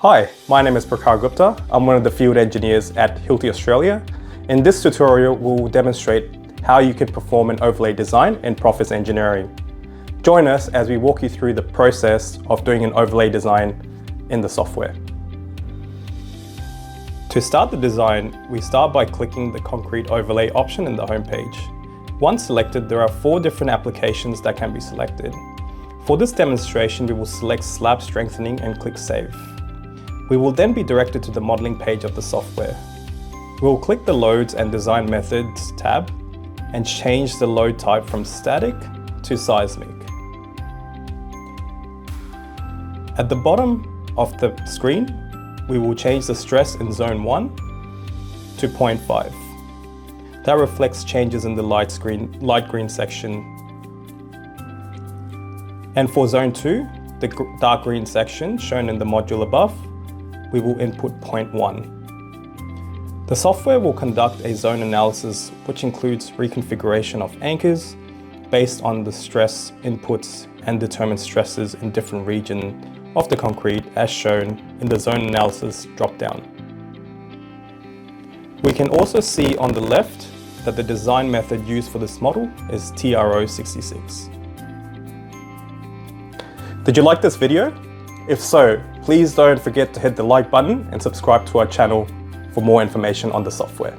Hi, my name is Prakar Gupta. I'm one of the field engineers at Hilti Australia. In this tutorial, we'll demonstrate how you can perform an overlay design in PROFIS Engineering. Join us as we walk you through the process of doing an overlay design in the software. To start the design, we start by clicking the concrete overlay option in the home page. Once selected, there are 4 different applications that can be selected. For this demonstration, we will select slab strengthening and click Save. We will then be directed to the modeling page of the software. We will click the Loads and Design Methods tab and change the load type from static to seismic. At the bottom of the screen, we will change the stress in Zone 1 to 0.5. That reflects changes in the light green section. And for Zone 2, the dark green section shown in the module above, we will input 0.1. The software will conduct a zone analysis which includes reconfiguration of anchors based on the stress inputs and determine stresses in different regions of the concrete as shown in the zone analysis drop-down. We can also see on the left that the design method used for this model is TRO66. Did you like this video? If so, please don't forget to hit the like button and subscribe to our channel for more information on the software.